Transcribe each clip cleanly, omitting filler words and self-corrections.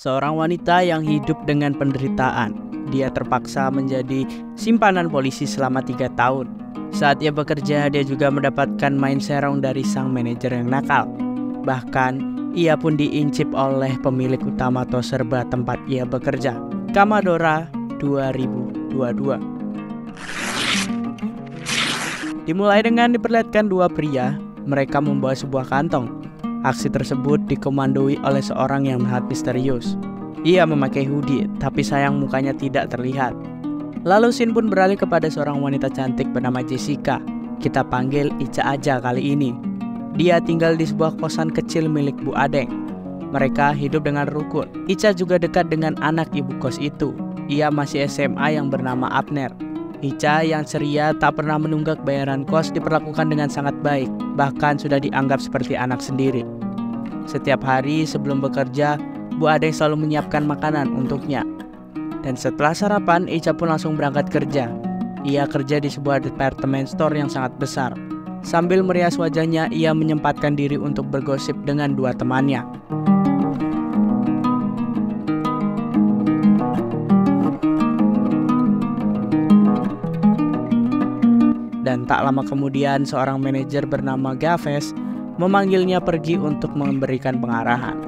seorang wanita yang hidup dengan penderitaan. Dia terpaksa menjadi simpanan polisi selama 3 tahun. Saat ia bekerja, dia juga mendapatkan main serong dari sang manajer yang nakal. Bahkan, ia pun diincip oleh pemilik utama Toserba tempat ia bekerja, Kamadora 2022. Dimulai dengan diperlihatkan dua pria, mereka membawa sebuah kantong. Aksi tersebut dikomandoi oleh seorang yang sangat misterius. Ia memakai hoodie, tapi sayang mukanya tidak terlihat. Lalu scene pun beralih kepada seorang wanita cantik bernama Jessica. Kita panggil Ica aja kali ini. Dia tinggal di sebuah kosan kecil milik Bu Adeng. Mereka hidup dengan rukun. Ica juga dekat dengan anak ibu kos itu. Ia masih SMA yang bernama Abner. Ica yang ceria tak pernah menunggak bayaran kos diperlakukan dengan sangat baik. Bahkan sudah dianggap seperti anak sendiri. Setiap hari sebelum bekerja, Bu Adeng selalu menyiapkan makanan untuknya. Dan setelah sarapan, Ica pun langsung berangkat kerja. Ia kerja di sebuah department store yang sangat besar. Sambil merias wajahnya, ia menyempatkan diri untuk bergosip dengan dua temannya. Dan tak lama kemudian, seorang manajer bernama Gaves memanggilnya pergi untuk memberikan pengarahan.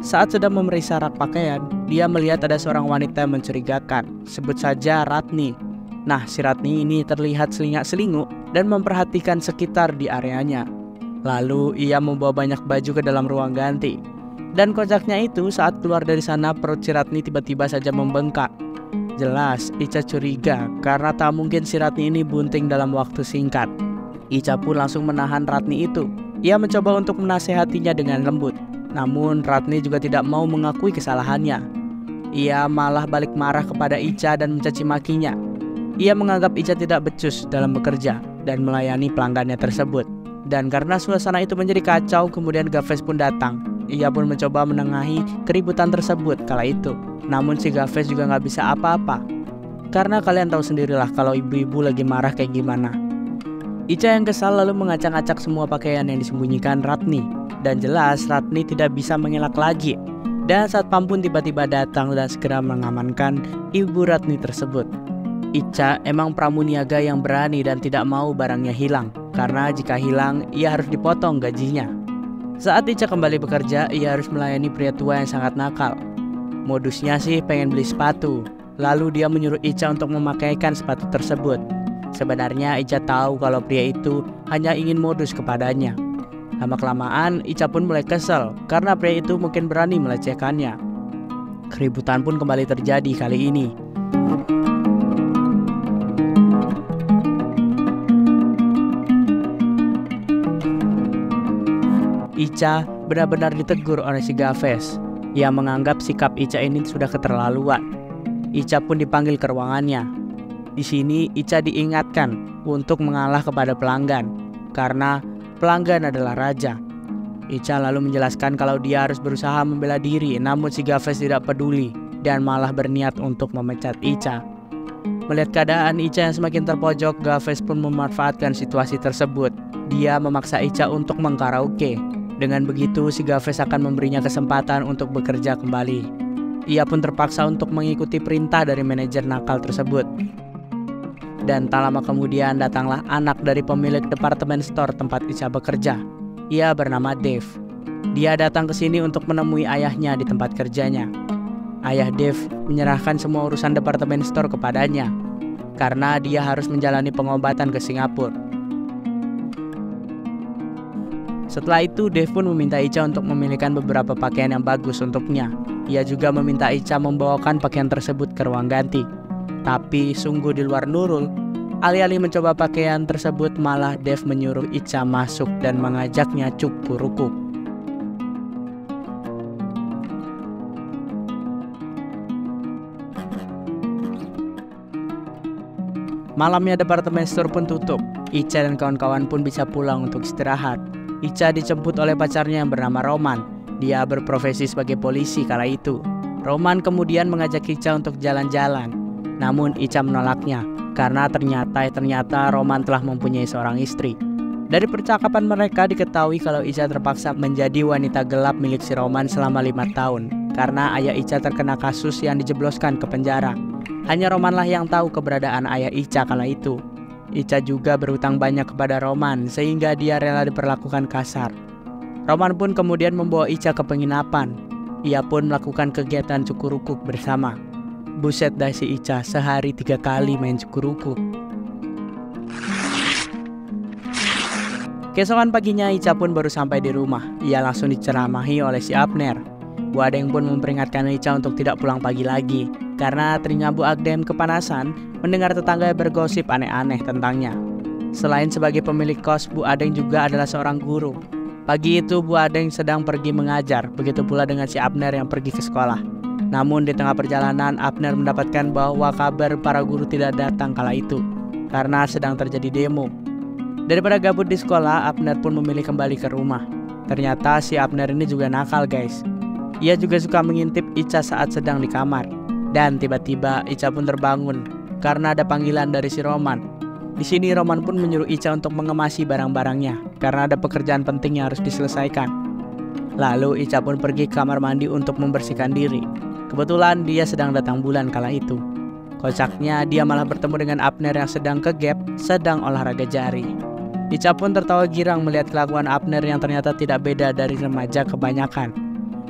Saat sedang memeriksa rak pakaian, dia melihat ada seorang wanita yang mencurigakan. Sebut saja Ratni. Nah, si Ratni ini terlihat selingak-selinguk dan memperhatikan sekitar di areanya. Lalu ia membawa banyak baju ke dalam ruang ganti. Dan kocaknya itu, saat keluar dari sana, perut si Ratni tiba-tiba saja membengkak. Jelas, Ica curiga karena tak mungkin si Ratni ini bunting dalam waktu singkat. Ica pun langsung menahan Ratni itu. Ia mencoba untuk menasehatinya dengan lembut. Namun Ratni juga tidak mau mengakui kesalahannya. Ia malah balik marah kepada Ica dan mencaci makinya. Ia menganggap Ica tidak becus dalam bekerja dan melayani pelanggannya tersebut. Dan karena suasana itu menjadi kacau, kemudian Gaves pun datang. Ia pun mencoba menengahi keributan tersebut kala itu. Namun si Gaves juga gak bisa apa-apa. Karena kalian tahu sendirilah kalau ibu-ibu lagi marah kayak gimana. Ica yang kesal lalu mengacak-acak semua pakaian yang disembunyikan Ratni. Dan jelas Ratni tidak bisa mengelak lagi. Dan satpam pun tiba-tiba datang dan segera mengamankan ibu Ratni tersebut. Ica emang pramuniaga yang berani dan tidak mau barangnya hilang. Karena jika hilang, ia harus dipotong gajinya. Saat Ica kembali bekerja, ia harus melayani pria tua yang sangat nakal. Modusnya sih pengen beli sepatu. Lalu dia menyuruh Ica untuk memakaikan sepatu tersebut. Sebenarnya Ica tahu kalau pria itu hanya ingin modus kepadanya. Lama-kelamaan Ica pun mulai kesel karena pria itu mungkin berani melecehkannya. Keributan pun kembali terjadi kali ini. Ica benar-benar ditegur oleh si Gaves. Ia menganggap sikap Ica ini sudah keterlaluan. Ica pun dipanggil ke ruangannya. Di sini Ica diingatkan untuk mengalah kepada pelanggan karena pelanggan adalah raja. Ica lalu menjelaskan kalau dia harus berusaha membela diri, namun si Gaves tidak peduli dan malah berniat untuk memecat Ica. Melihat keadaan Ica yang semakin terpojok, Gaves pun memanfaatkan situasi tersebut. Dia memaksa Ica untuk mengkaraoke. Dengan begitu, si Gaves akan memberinya kesempatan untuk bekerja kembali. Ia pun terpaksa untuk mengikuti perintah dari manajer nakal tersebut. Dan tak lama kemudian datanglah anak dari pemilik departemen store tempat Ica bekerja. Ia bernama Dave. Dia datang ke sini untuk menemui ayahnya di tempat kerjanya. Ayah Dave menyerahkan semua urusan departemen store kepadanya karena dia harus menjalani pengobatan ke Singapura. Setelah itu, Dave pun meminta Ica untuk memilihkan beberapa pakaian yang bagus untuknya. Ia juga meminta Ica membawakan pakaian tersebut ke ruang ganti. Tapi sungguh di luar Nurul, alih-alih mencoba pakaian tersebut, malah Dave menyuruh Ica masuk dan mengajaknya cukur-rukuk. Malamnya departemen store pun tutup. Ica dan kawan-kawan pun bisa pulang untuk istirahat. Ica dijemput oleh pacarnya yang bernama Roman. Dia berprofesi sebagai polisi kala itu. Roman kemudian mengajak Ica untuk jalan-jalan. Namun Ica menolaknya karena ternyata Roman telah mempunyai seorang istri. Dari percakapan mereka diketahui kalau Ica terpaksa menjadi wanita gelap milik si Roman selama 5 tahun. karena ayah Ica terkena kasus yang dijebloskan ke penjara. Hanya Romanlah yang tahu keberadaan ayah Ica kala itu. Ica juga berhutang banyak kepada Roman sehingga dia rela diperlakukan kasar. Roman pun kemudian membawa Ica ke penginapan. Ia pun melakukan kegiatan cukurukuk bersama. Buset dah si Ica, sehari 3 kali main cukurukuk. Keesokan paginya Ica pun baru sampai di rumah. Ia langsung diceramahi oleh si Abner. Bu Adeng pun memperingatkan Ica untuk tidak pulang pagi lagi, karena telinga Bu Adeng kepanasan mendengar tetangga bergosip aneh-aneh tentangnya. Selain sebagai pemilik kos, Bu Adeng juga adalah seorang guru. Pagi itu Bu Adeng sedang pergi mengajar, begitu pula dengan si Abner yang pergi ke sekolah. Namun di tengah perjalanan Abner mendapatkan bahwa kabar para guru tidak datang kala itu, karena sedang terjadi demo. Daripada gabut di sekolah, Abner pun memilih kembali ke rumah. Ternyata si Abner ini juga nakal guys. Ia juga suka mengintip Ica saat sedang di kamar. Dan tiba-tiba Ica pun terbangun karena ada panggilan dari si Roman. Di sini Roman pun menyuruh Ica untuk mengemasi barang-barangnya karena ada pekerjaan penting yang harus diselesaikan. Lalu Ica pun pergi ke kamar mandi untuk membersihkan diri. Kebetulan dia sedang datang bulan kala itu. Kocaknya dia malah bertemu dengan Abner yang sedang ke gap, sedang olahraga jari. Ica pun tertawa girang melihat kelakuan Abner yang ternyata tidak beda dari remaja kebanyakan.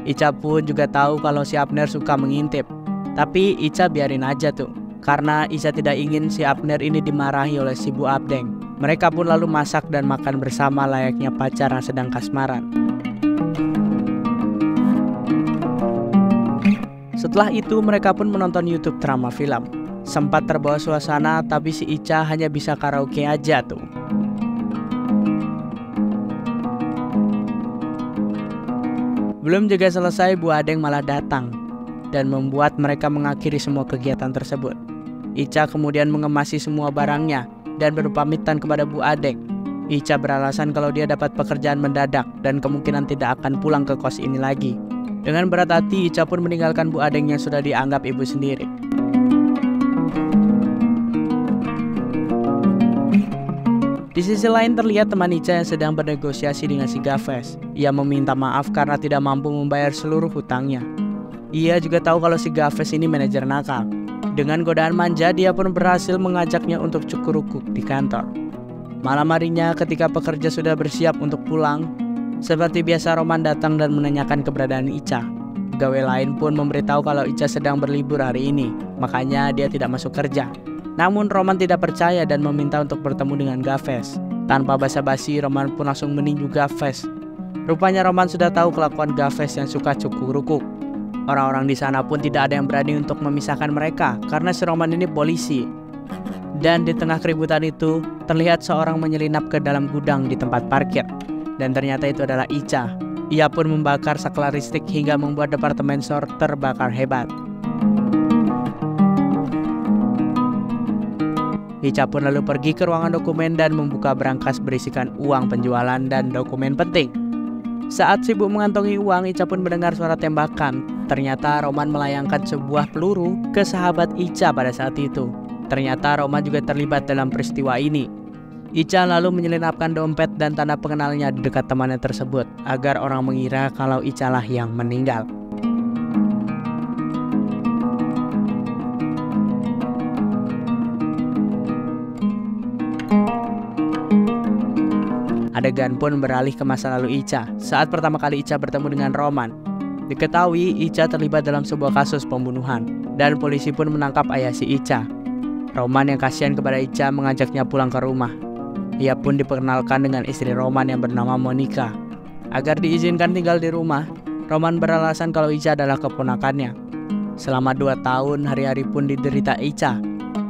Ica pun juga tahu kalau si Abner suka mengintip. Tapi Ica biarin aja tuh, karena Ica tidak ingin si Abner ini dimarahi oleh si Bu Adeng. Mereka pun lalu masak dan makan bersama layaknya pacaran sedang kasmaran. Setelah itu mereka pun menonton YouTube drama film. Sempat terbawa suasana, tapi si Ica hanya bisa karaoke aja tuh. Belum juga selesai, Bu Adeng malah datang dan membuat mereka mengakhiri semua kegiatan tersebut. Ica kemudian mengemasi semua barangnya dan berpamitan kepada Bu Adeng. Ica beralasan kalau dia dapat pekerjaan mendadak dan kemungkinan tidak akan pulang ke kos ini lagi. Dengan berat hati, Ica pun meninggalkan Bu Adeng yang sudah dianggap ibu sendiri. Di sisi lain terlihat teman Ica yang sedang bernegosiasi dengan si Gafes. Ia meminta maaf karena tidak mampu membayar seluruh hutangnya. Ia juga tahu kalau si Gafes ini manajer nakal. Dengan godaan manja, dia pun berhasil mengajaknya untuk cukurukuk di kantor. Malam harinya ketika pekerja sudah bersiap untuk pulang, seperti biasa Roman datang dan menanyakan keberadaan Ica. Pegawai lain pun memberitahu kalau Ica sedang berlibur hari ini, makanya dia tidak masuk kerja. Namun Roman tidak percaya dan meminta untuk bertemu dengan Gafes. Tanpa basa-basi, Roman pun langsung meninju Gafes. Rupanya Roman sudah tahu kelakuan Gafes yang suka cukurukuk. Orang-orang di sana pun tidak ada yang berani untuk memisahkan mereka karena si Roman ini polisi. Dan di tengah keributan itu, terlihat seorang menyelinap ke dalam gudang di tempat parkir. Dan ternyata itu adalah Ica. Ia pun membakar saklar listrik hingga membuat departemen store terbakar hebat. Ica pun lalu pergi ke ruangan dokumen dan membuka berangkas berisikan uang penjualan dan dokumen penting. Saat sibuk mengantongi uang, Ica pun mendengar suara tembakan. Ternyata Roman melayangkan sebuah peluru ke sahabat Ica pada saat itu. Ternyata Roman juga terlibat dalam peristiwa ini. Ica lalu menyelinapkan dompet dan tanda pengenalnya di dekat temannya tersebut, agar orang mengira kalau Ica lah yang meninggal. Adegan pun beralih ke masa lalu Ica saat pertama kali Ica bertemu dengan Roman. Diketahui Ica terlibat dalam sebuah kasus pembunuhan dan polisi pun menangkap ayah si Ica. Roman yang kasihan kepada Ica mengajaknya pulang ke rumah. Ia pun diperkenalkan dengan istri Roman yang bernama Monica. Agar diizinkan tinggal di rumah, Roman beralasan kalau Ica adalah keponakannya. Selama 2 tahun hari-hari pun diderita Ica.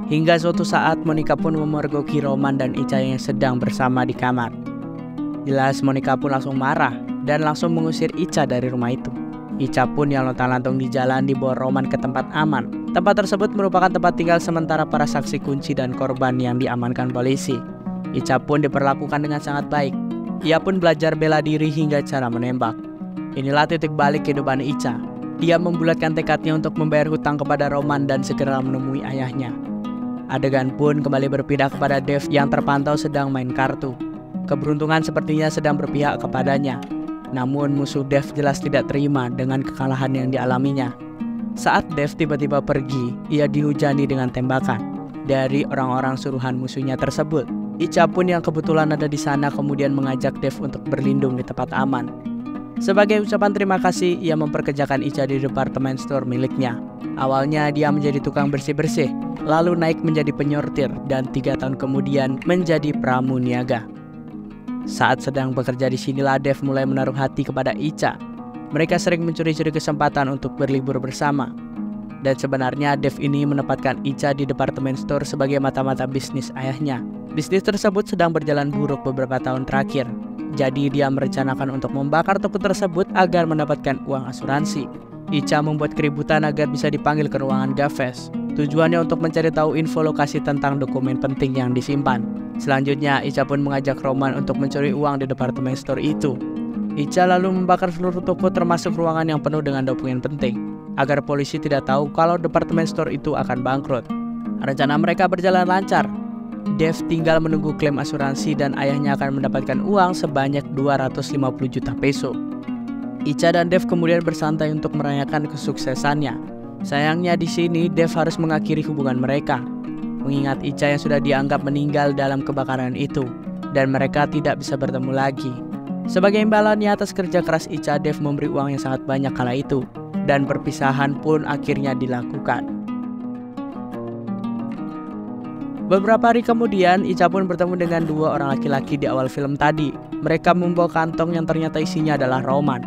Hingga suatu saat Monica pun memergoki Roman dan Ica yang sedang bersama di kamar. Jelas Monica pun langsung marah dan langsung mengusir Ica dari rumah itu. Ica pun yang lontang-lantung di jalan dibawa Roman ke tempat aman. Tempat tersebut merupakan tempat tinggal sementara para saksi kunci dan korban yang diamankan polisi. Ica pun diperlakukan dengan sangat baik. Ia pun belajar bela diri hingga cara menembak. Inilah titik balik kehidupan Ica. Dia membulatkan tekadnya untuk membayar hutang kepada Roman dan segera menemui ayahnya. Adegan pun kembali berpindah kepada Dev yang terpantau sedang main kartu. Keberuntungan sepertinya sedang berpihak kepadanya. Namun musuh Dev jelas tidak terima dengan kekalahan yang dialaminya. Saat Dev tiba-tiba pergi, ia dihujani dengan tembakan dari orang-orang suruhan musuhnya tersebut. Icha pun yang kebetulan ada di sana kemudian mengajak Dev untuk berlindung di tempat aman. Sebagai ucapan terima kasih, ia memperkerjakan Icha di departemen store miliknya. Awalnya dia menjadi tukang bersih-bersih, lalu naik menjadi penyortir, dan 3 tahun kemudian menjadi pramuniaga. Saat sedang bekerja di sinilah Dev mulai menaruh hati kepada Icha. Mereka sering mencuri-curi kesempatan untuk berlibur bersama. Dan sebenarnya Dev ini menempatkan Icha di departemen store sebagai mata-mata bisnis ayahnya. Bisnis tersebut sedang berjalan buruk beberapa tahun terakhir. Jadi dia merencanakan untuk membakar toko tersebut agar mendapatkan uang asuransi. Icha membuat keributan agar bisa dipanggil ke ruangan Gafes. Tujuannya untuk mencari tahu info lokasi tentang dokumen penting yang disimpan. Selanjutnya, Icha pun mengajak Roman untuk mencuri uang di departemen store itu. Icha lalu membakar seluruh toko termasuk ruangan yang penuh dengan dokumen penting, agar polisi tidak tahu kalau departemen store itu akan bangkrut. Rencana mereka berjalan lancar. Dev tinggal menunggu klaim asuransi dan ayahnya akan mendapatkan uang sebanyak 250 juta peso. Icha dan Dev kemudian bersantai untuk merayakan kesuksesannya. Sayangnya di sini Dev harus mengakhiri hubungan mereka, mengingat Icha yang sudah dianggap meninggal dalam kebakaran itu, dan mereka tidak bisa bertemu lagi. Sebagai imbalannya atas kerja keras Icha, Dev memberi uang yang sangat banyak kala itu, dan perpisahan pun akhirnya dilakukan. Beberapa hari kemudian, Icha pun bertemu dengan 2 orang laki-laki di awal film tadi. Mereka membawa kantong yang ternyata isinya adalah Roman.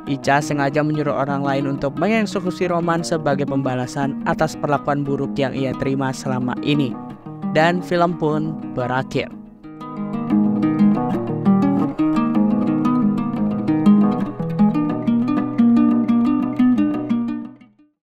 Icha sengaja menyuruh orang lain untuk mengeksekusi Roman sebagai pembalasan atas perlakuan buruk yang ia terima selama ini. Dan film pun berakhir.